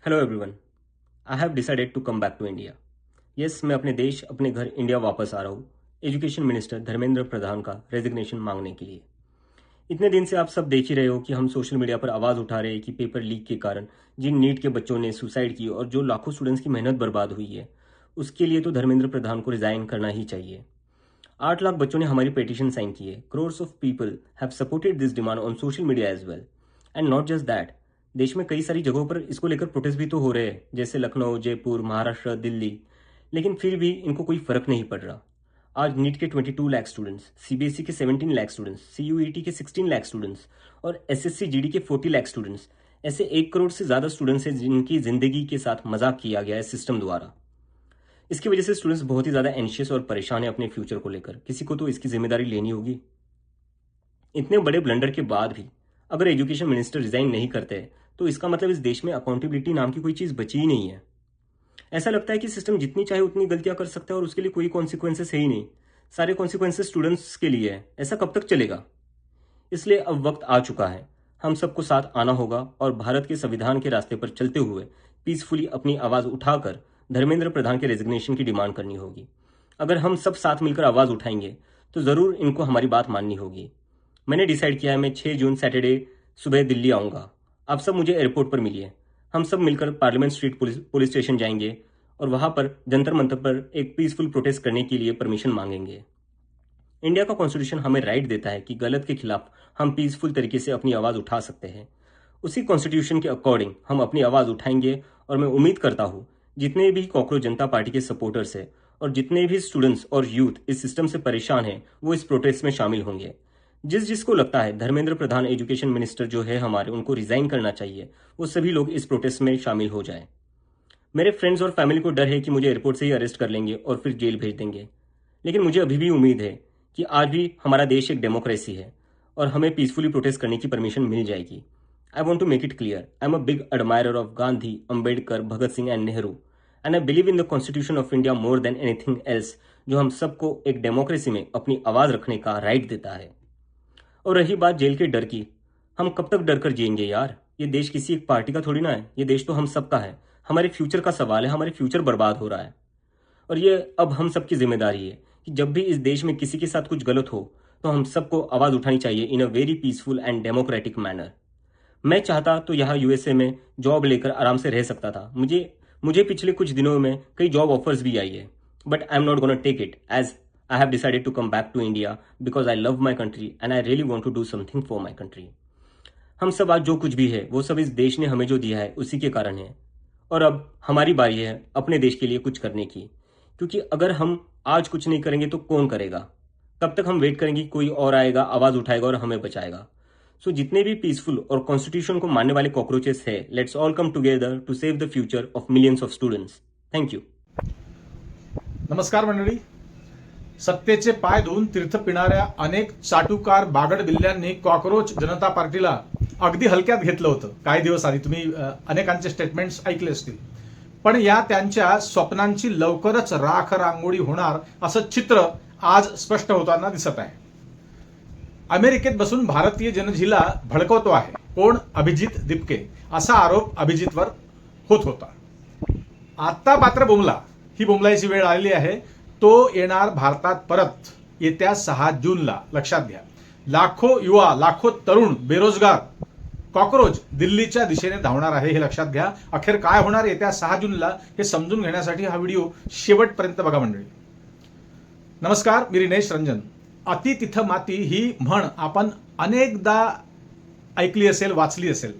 Hello everyone. I have decided to come back to India. Yes, मैं अपने देश अपने घर इंडिया वापस आ रहा हूँ एजुकेशन मिनिस्टर धर्मेंद्र प्रधान का रेजिग्नेशन मांगने के लिए। इतने दिन से आप सब देख ही रहे हो कि हम सोशल मीडिया पर आवाज़ उठा रहे हैं कि पेपर लीक के कारण जिन नीट के बच्चों ने सुसाइड की और जो लाखों स्टूडेंट्स की मेहनत बर्बाद हुई है, उसके लिए तो धर्मेंद्र प्रधान को रिजाइन करना ही चाहिए। 8 लाख बच्चों ने हमारी पेटिशन साइन की है। Crores of people have supported this demand on social media as well. And not just that, देश में कई सारी जगहों पर इसको लेकर प्रोटेस्ट भी तो हो रहे हैं, जैसे लखनऊ, जयपुर, महाराष्ट्र, दिल्ली। लेकिन फिर भी इनको कोई फर्क नहीं पड़ रहा। आज नीट के 22 लाख स्टूडेंट्स, सीबीएसई के 17 लाख स्टूडेंट्स, सीयूईटी के 16 लाख स्टूडेंट्स और एसएससी जीडी के 40 लाख स्टूडेंट्स, ऐसे 1 करोड़ से ज़्यादा स्टूडेंट्स हैं जिनकी ज़िंदगी के साथ मजाक किया गया है सिस्टम द्वारा। इसकी वजह से स्टूडेंट्स बहुत ही ज़्यादा एंशियस और परेशान है अपने फ्यूचर को लेकर। किसी को तो इसकी जिम्मेदारी लेनी होगी। इतने बड़े ब्लंडर के बाद भी अगर एजुकेशन मिनिस्टर रिजाइन नहीं करते तो इसका मतलब इस देश में अकाउंटेबिलिटी नाम की कोई चीज़ बची ही नहीं है। ऐसा लगता है कि सिस्टम जितनी चाहे उतनी गलतियां कर सकता है और उसके लिए कोई कॉन्सिक्वेंसेस है ही नहीं। सारे कॉन्सिक्वेंसेस स्टूडेंट्स के लिए है। ऐसा कब तक चलेगा? इसलिए अब वक्त आ चुका है। हम सबको साथ आना होगा और भारत के संविधान के रास्ते पर चलते हुए पीसफुली अपनी आवाज़ उठाकर धर्मेंद्र प्रधान के रेजिग्नेशन की डिमांड करनी होगी। अगर हम सब साथ मिलकर आवाज़ उठाएंगे तो ज़रूर इनको हमारी बात माननी होगी। मैंने डिसाइड किया है, मैं 6 जून सैटरडे सुबह दिल्ली आऊँगा। आप सब मुझे एयरपोर्ट पर मिलिए। हम सब मिलकर पार्लियामेंट स्ट्रीट पुलिस स्टेशन जाएंगे और वहाँ पर जंतर मंतर पर एक पीसफुल प्रोटेस्ट करने के लिए परमिशन मांगेंगे। इंडिया का कॉन्स्टिट्यूशन हमें राइट देता है कि गलत के खिलाफ हम पीसफुल तरीके से अपनी आवाज़ उठा सकते हैं। उसी कॉन्स्टिट्यूशन के अकॉर्डिंग हम अपनी आवाज़ उठाएंगे और मैं उम्मीद करता हूँ जितने भी कॉकरोच जनता पार्टी के सपोर्टर्स हैं और जितने भी स्टूडेंट्स और यूथ इस सिस्टम से परेशान हैं वो इस प्रोटेस्ट में शामिल होंगे। जिसको लगता है धर्मेंद्र प्रधान एजुकेशन मिनिस्टर जो है हमारे, उनको रिजाइन करना चाहिए, वो सभी लोग इस प्रोटेस्ट में शामिल हो जाएं। मेरे फ्रेंड्स और फैमिली को डर है कि मुझे एयरपोर्ट से ही अरेस्ट कर लेंगे और फिर जेल भेज देंगे। लेकिन मुझे अभी भी उम्मीद है कि आज भी हमारा देश एक डेमोक्रेसी है और हमें पीसफुली प्रोटेस्ट करने की परमिशन मिल जाएगी। I want to make it clear, I am a big admirer of Gandhi, Ambedkar, Bhagat Singh and Nehru and I believe in the constitution of India more than anything else, जो हम सबको एक डेमोक्रेसी में अपनी आवाज़ रखने का राइट देता है। और रही बात जेल के डर की, हम कब तक डर कर जिएंगे यार? ये देश किसी एक पार्टी का थोड़ी ना है, ये देश तो हम सबका है। हमारे फ्यूचर का सवाल है, हमारे फ्यूचर बर्बाद हो रहा है और ये अब हम सबकी जिम्मेदारी है कि जब भी इस देश में किसी के साथ कुछ गलत हो तो हम सबको आवाज़ उठानी चाहिए in a very peaceful end democratic manner. मैं चाहता तो यहाँ यूएसए में जॉब लेकर आराम से रह सकता था। मुझे मुझे पिछले कुछ दिनों में कई जॉब ऑफर्स भी आई है, but I am not gonna take it as I have decided to come back to India because I love my country and I really want to do something for my country. हम सब आज जो कुछ भी है वो सब इस देश ने हमें जो दिया है उसी के कारण है और अब हमारी बारी है अपने देश के लिए कुछ करने की। क्योंकि अगर हम आज कुछ नहीं करेंगे तो कौन करेगा? कब तक हम वेट करेंगे कोई और आएगा, आवाज़ उठाएगा और हमें बचाएगा? सो जितने भी पीसफुल और कॉन्स्टिट्यूशन को मानने वाले कॉकरोचेस है, let's all come together to save the future of millions of students. Thank you. नमस्कार मंडळी. सत्तेचे पाय धुवून तीर्थ पिणाऱ्या अनेक चाटुकार बागड बिल्ल्यांनी कॉकरोच जनता पार्टीला अगदी हलक्यात घेतलं होतं. काही दिवस आधी तुम्ही अनेकांचे स्टेटमेंट्स ऐकले असतील, पण या त्यांच्या स्वप्नांची लवकरच राख रांगोळी होणार असं चित्र आज स्पष्ट होताना दिसत आहे. अमेरिकेत बसून भारतीय जनतेला भडकवतो आहे कोण? अभिजित दिपके. असा आरोप अभिजितवर होत होता. आता मात्र बोमला, ही बोमलायची वेळ आलेली आहे. तो येणार भारतात परत येत्या 6 जूनला. लक्षात घ्या, लाखो युवा, लाखो तरुण बेरोजगार कॉकरोच दिल्लीच्या दिशेने धावणार आहे, हे लक्षात घ्या. अखेर काय होणार येत्या 6 जूनला हे समजून घेण्यासाठी हा व्हिडिओ शेवटपर्यंत बघा मंडळी. नमस्कार, मी रिनेश रंजन. अति तिथं माती ही म्हण आपण अनेकदा ऐकली असेल, वाचली असेल,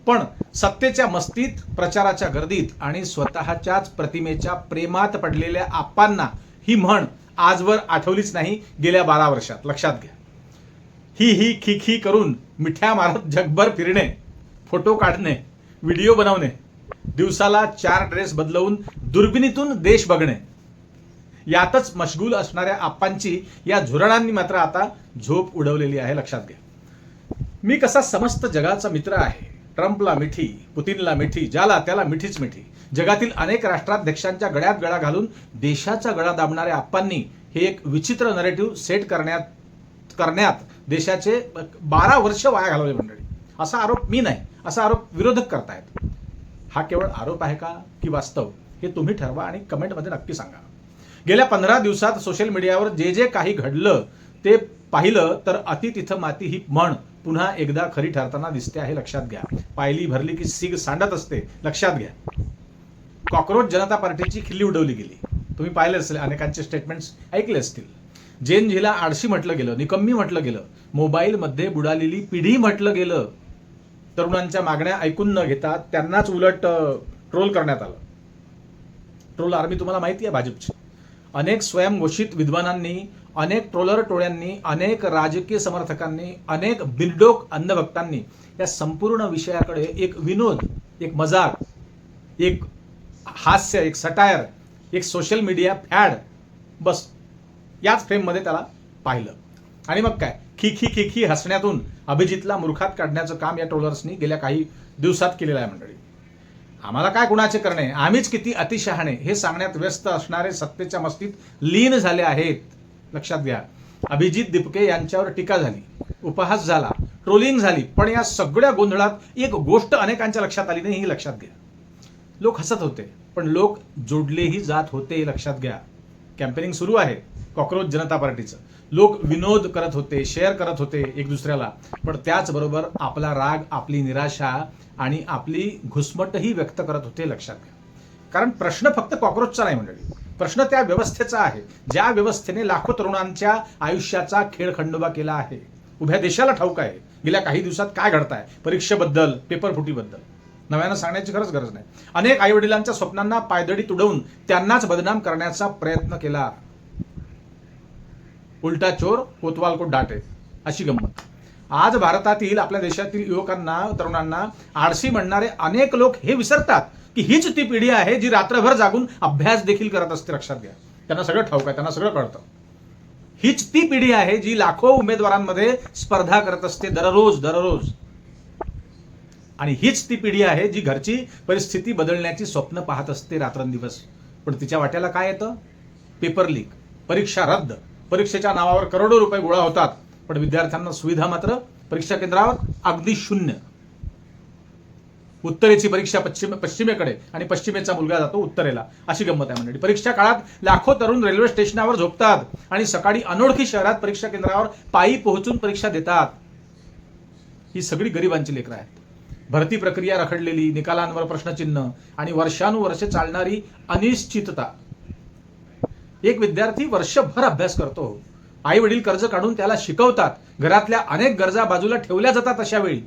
पण सत्तेच्या मस्तीत, प्रचाराच्या गर्दीत आणि स्वतःच्याच प्रतिमेच्या प्रेमात पडलेल्या आप्पांना ही म्हण आजवर आठवलीच नाही गेल्या 12 वर्षात. लक्षात घ्या. ही खी करून मिठ्या मारत जगभर फिरणे, फोटो काढणे, व्हिडिओ बनवणे, दिवसाला 4 ड्रेस बदलवून दुर्बिणीतून देश बघणे, यातच मशगूल असणाऱ्या आप्पांची या झुरळांनी मात्र आता झोप उडवलेली आहे. लक्षात घ्या. मी कसा समस्त जगाचा मित्र आहे, ट्रम्पला मिठी, पुतीनला मिठी, ज्याला त्याला मिठीच मिठी. जगातील अनेक राष्ट्राध्यक्षांच्या गळ्यात गळा घालून देशाचा गळा दाबणाऱ्या आप्पांनी हे एक विचित्र नरेटिव्ह सेट करण्यात देशाचे 12 वर्ष वाया घालवले मंडळी. असा आरोप मी नाही, असा आरोप विरोधक करतायत. हा केवळ आरोप आहे का की वास्तव, हे तुम्ही ठरवा आणि कमेंटमध्ये नक्की सांगा. गेल्या 15 दिवसात सोशल मीडियावर जे जे काही घडलं ते पाहिलं तर अति तिथं माती ही म्हण पुन्हा एकदा खरी ठरताना दिसते आहे, लक्षात घ्या. पायली भरली की सीग सांडत असते, लक्षात घ्या. कॉक्रोच जनता पार्टीची खिल्ली उडवली गेली. तुम्ही पाहिले असेल, अनेकांचे स्टेटमेंट्स ऐकले असतील. जेनजीला आळशी म्हटलं गेलं, निकम्मी म्हटलं गेलं, मोबाईलमध्ये बुडालेली पिढी म्हटलं गेलं. तरुणांच्या मागण्या ऐकून न घेता त्यांनाच उलट ट्रोल करण्यात आलं. ट्रोल आर्मी तुम्हाला माहिती आहे भाजपची. अनेक स्वयंघोषित विद्वानांनी, अनेक ट्रोलर टोळ्यांनी, अनेक राजकीय समर्थकांनी, अनेक बिनडोक अंधभक्तांनी या संपूर्ण विषयाकडे एक विनोद, एक मजाक, एक हास्य, एक सटायर, एक सोशल मीडिया फॅड, बस याच फ्रेममध्ये त्याला पाहिलं. आणि मग काय, खी खी खी खी हसण्यातून अभिजितला मूर्खात काढण्याचं काम या ट्रोलर्सनी गेल्या काही दिवसात केलेलं आहे मंडळी. आम्हाला काय कुणाचे करणे, आम्हीच किती अतिशहाणे हे सांगण्यात व्यस्त असणारे सत्तेच्या मस्तीत लीन झाले आहेत, लक्षात घ्या. अभिजित दिपके यांच्यावर टीका झाली, उपहास झाला, ट्रोलिंग झाली, पण या सगळ्या गोंधळात एक गोष्ट अनेकांच्या लक्षात आली नाही, ही लक्षात घ्या. लोक हसत होते पण लोक जोडलेही जात होते, लक्षात घ्या. कॅम्पेनिंग सुरू आहे कॉक्रोच जनता पार्टीचं. लोक विनोद करत होते, शेअर करत होते एक दुसऱ्याला, पण त्याचबरोबर आपला राग, आपली निराशा आणि आपली घुसमटही व्यक्त करत होते, लक्षात घ्या. कारण प्रश्न फक्त कॉक्रोचचा नाही मंडळी, प्रश्न त्या व्यवस्थेचा आहे, ज्या व्यवस्थेने लाखो तरुणांच्या आयुष्याचा खेळखंडोबा केला आहे. उभ्या देशाला ठाऊक आहे गेल्या काही दिवसात काय घडत आहे, परीक्षेबद्दल, पेपरफुटीबद्दल. नव्यानं सांगण्याची खरंच गरज नाही. अनेक आईवडिलांच्या स्वप्नांना पायदळी तुडवून त्यांनाच बदनाम करण्याचा प्रयत्न केला. उलटा चोर कोतवाल को डाटे, अशी गंमत. आज भारतातील, आपल्या देशातील युवकांना, तरुणांना आळशी म्हणणारे अनेक लोक हे विसरतात की हीच ती पिढी आहे जी रात्रभर जागून अभ्यास देखील करत असते, लक्षात घ्या. त्यांना सगळं ठाऊक आहे, त्यांना सगळं कळतं. हीच ती पिढी आहे जी लाखो उमेदवारांमध्ये स्पर्धा करत असते दररोज. आणि हीच ती पिढी आहे जी घरची परिस्थिती बदलण्याची स्वप्न पाहत असते रात्रंदिवस. पण तिच्या वाट्याला काय येतं? पेपर लीक, परीक्षा रद्द, परीक्षेच्या नावावर करोडो रुपये गोळा होतात, पण विद्यार्थ्यांना सुविधा मात्र परीक्षा केंद्रावर अगदी शून्य. उत्तरेची परीक्षा पश्चिमेकडे आणि पश्चिमेचा मुलगा जातो उत्तरेला, अशी गंमत आहे मंडळी. परीक्षा काळात लाखो तरुण रेल्वे स्टेशनावर झोपतात आणि सकाळी अनोळखी शहरात परीक्षा केंद्रावर पायी पोहोचून परीक्षा देतात. ही सगळी गरिबांची लेकरं आहेत. भरती प्रक्रिया रखडलेली, निकालांवर प्रश्नचिन्ह आणि वर्षानुवर्षे चालणारी अनिश्चितता. एक विद्यार्थी वर्षभर अभ्यास करतो, आई वडील कर्ज काढून त्याला शिकवतात, घरातल्या अनेक गरजा बाजूला ठेवल्या जातात अशा वेळी.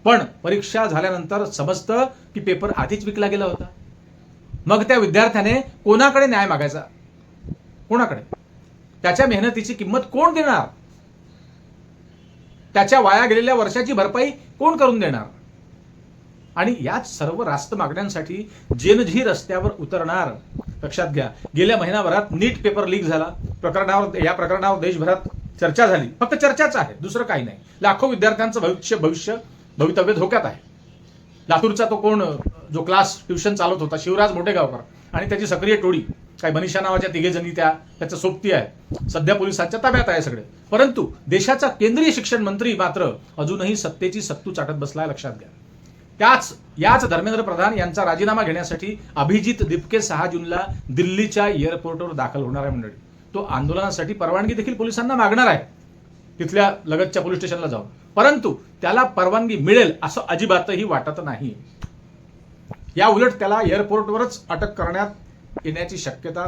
पण परीक्षा झाल्यानंतर समजतं की पेपर आधीच विकला गेला होता. मग त्या विद्यार्थ्याने कोणाकडे न्याय मागायचा? कोणाकडे? त्याच्या मेहनतीची किंमत कोण देणार? त्याच्या वाया गेलेल्या वर्षाची भरपाई कोण करून देणार? आणि याच सर्व रास्त मागण्यांसाठी जेनजी रस्त्यावर उतरणार, लक्षात घ्या. गेल्या महिनाभरात नीट पेपर लीक झाला, या प्रकरणावर देशभरात चर्चा झाली. फक्त चर्चाच आहे, दुसरं काही नाही. लाखो विद्यार्थ्यांचं भवितव्य धोक्यात आहे. लातूरचा तो कोण जो क्लास ट्युशन चालवत होता, शिवराज मोठेगावकर आणि त्याची सक्रिय टोळी, काय मनीषा नावाच्या तिघेजणी त्याच्या सोबती आहे, सध्या पोलिसांच्या ताब्यात आहे सगळे. परंतु देशाचा केंद्रीय शिक्षण मंत्री मात्र अजूनही सत्तेची सत्तू चाटत बसलाय, लक्षात घ्या. याच धर्मेंद्र प्रधान यांचा राजीनामा घेण्यासाठी अभिजित दिपके 6 जूनला दिल्लीच्या एअरपोर्टवर दाखल होणार आहे मंडळी. तो आंदोलनासाठी परवानगी देखील पोलिसांना मागणार आहे, तिथल्या लगतच्या पोलीस स्टेशनला जाऊन. परंतु त्याला परवानगी मिळेल असं अजिबातही वाटत नाही. या उलट त्याला एअरपोर्टवरच अटक करण्यात येण्याची शक्यता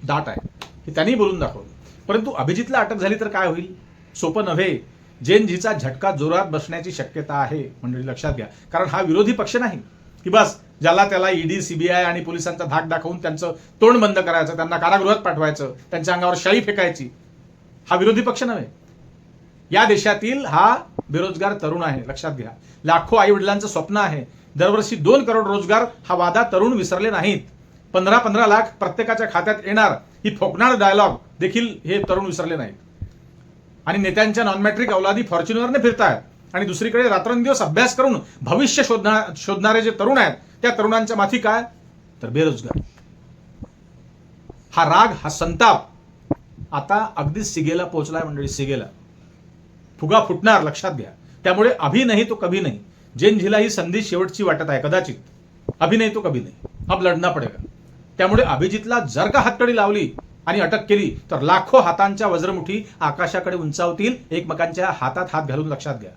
दाट आहे, हे त्यांनी बोलून दाखवलं. परंतु अभिजितला अटक झाली तर काय होईल? सोपं नव्हे. जेनजीचा झटका जोरात बसण्याची शक्यता आहे मंडळी, लक्षात घ्या. कारण हा विरोधी पक्ष नाही की बस ज्याला त्याला ईडी, सीबीआय आणि पोलिसांचा धाक दाखवून त्यांचं तोंड बंद करायचं, त्यांना कारागृहात पाठवायचं, त्यांच्या अंगावर शाई फेकायची. हा विरोधी पक्ष नव्हे. या देशातील हा बेरोजगार तरुण आहे, लक्षात घ्या. लाखो आई वडिलांचं स्वप्न आहे. दरवर्षी 2 करोड रोजगार हा वादा तरुण विसरले नाहीत. 15-15 लाख प्रत्येकाच्या खात्यात येणार ही फोकनाळ डायलॉग देखील हे तरुण विसरले नाहीत. आणि नेत्यांच्या नॉन मॅट्रिक अवलादी फॉर्च्युनरने फिरतायत आणि दुसरीकडे रात्रंदिवस अभ्यास करून भविष्य शोधणारे जे तरुण आहेत, त्या तरुणांच्या माथी काय? तर बेरोजगार. हा राग, हा संताप आता अगदी सिगेला पोहोचलाय मंडळी, सिगेला. फुगा फुटणार, लक्षात घ्या. त्यामुळे अभी नाही तो कभी नाही. जेनजीला ही संधी शेवटची वाटत आहे कदाचित. अभी नहीं तो कभी नहीं, अब लढना पडेगा. त्यामुळे अभिजितला जर का हातकडी लावली आणि अटक केली तर लाखो हातांच्या वज्रमुठी आकाशाकडे उंचावतील, एकमेकांच्या हातात हात घालून. लक्षात घ्या.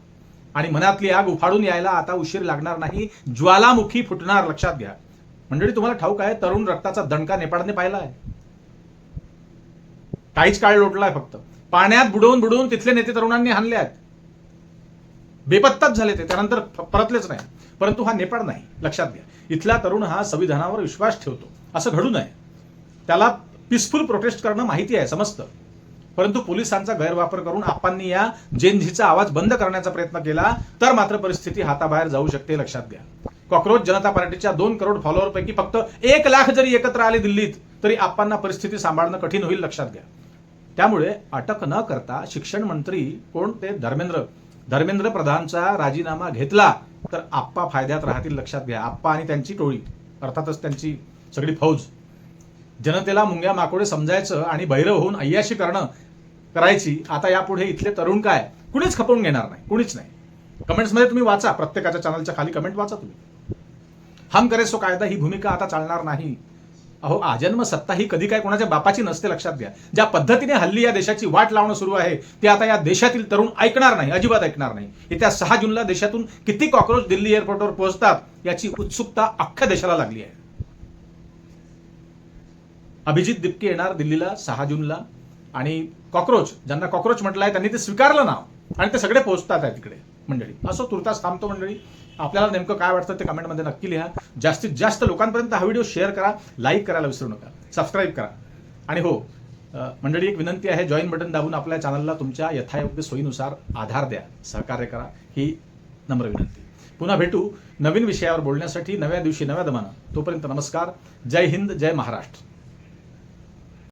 आणि मनातली आग उफाडून यायला आता उशीर लागणार नाही, ज्वालामुखी फुटणार. लक्षात घ्या. मंडळी, तुम्हाला ठाऊक आहे, तरुण रक्ताचा दणका नेपाळने पाहिला आहे. काहीच काळ लोटलाय, फक्त पाण्यात बुडवून बुडवून तिथले नेते तरुणांनी हाणले आहेत. बेपत्ताच झाले ते, त्यानंतर परतलेच नाही. परंतु हा नेपाळ नाही. लक्षात घ्या. इथला तरुण हा संविधानावर विश्वास ठेवतो. असं घडू नये. त्याला पीसफुल प्रोटेस्ट करणं माहिती आहे, समजतं. परंतु पोलिसांचा गैरवापर करून आपांनी या जेनझीचा आवाज बंद करण्याचा प्रयत्न केला तर मात्र परिस्थिती हाताबाहेर जाऊ शकते. लक्षात घ्या. कॉकरोच जनता पार्टीच्या 2 करोड फॉलोअरपैकी फक्त 1 लाख जरी एकत्र आले दिल्लीत तरी आपांना परिस्थिती सांभाळणं कठीण होईल. लक्षात घ्या. त्यामुळे अटक न करता शिक्षण मंत्री कोण ते धर्मेंद्र प्रधानचा राजीनामा घेतला तर आप्पा फायद्यात राहतील. लक्षात घ्या. आप्पा आणि त्यांची टोळी, अर्थातच त्यांची सगळी फौज, जनतेला मुंग्या माकोडे समजायचं आणि भैरव होऊन अय्याशी करायची. आता यापुढे इथले तरुण काय कुणीच खपवून घेणार नाही, कुणीच नाही. कमेंट्समध्ये तुम्ही वाचा, प्रत्येकाच्या चॅनलच्या खाली कमेंट वाचा तुम्ही. हम करे सो कायदा ही भूमिका आता चालणार नाही. अहो, आजन्म सत्ता ही कधी काय कोणाच्या बापाची नसते. लक्षात घ्या. ज्या पद्धतीने हल्ली या देशाची वाट लावणं सुरू आहे ते आता या देशातील तरुण ऐकणार नाही, अजिबात ऐकणार नाही. येत्या 6 जूनला देशातून किती कॉकरोच दिल्ली एअरपोर्टवर पोहोचतात याची उत्सुकता अख्ख्या देशाला लागली आहे. अभिजित दिपके येणार दिल्लीला 6 जूनला आणि कॉकरोच, ज्यांना कॉकरोच म्हटलंय त्यांनी ते स्वीकारलं नाव आणि ते सगळे पोहोचतात आहे तिकडे. मंडळी, असं तुर्तास थांबतो. मंडळी, आपल्याला नेमकं काय वाटतं ते कमेंटमध्ये नक्की लिहा. जास्तीत जास्त लोकांपर्यंत हा व्हिडिओ शेअर करा, लाईक करायला विसरू नका, सबस्क्राईब करा. आणि हो मंडळी, एक विनंती आहे, जॉईन बटन दाबून आपल्या चॅनलला तुमच्या यथायोग्य सोयीनुसार आधार द्या, सहकार्य करा, ही नम्र विनंती. पुन्हा भेटू नवीन विषयावर बोलण्यासाठी नव्या दिवशी नव्या दमानं. तोपर्यंत नमस्कार. जय हिंद, जय महाराष्ट्र.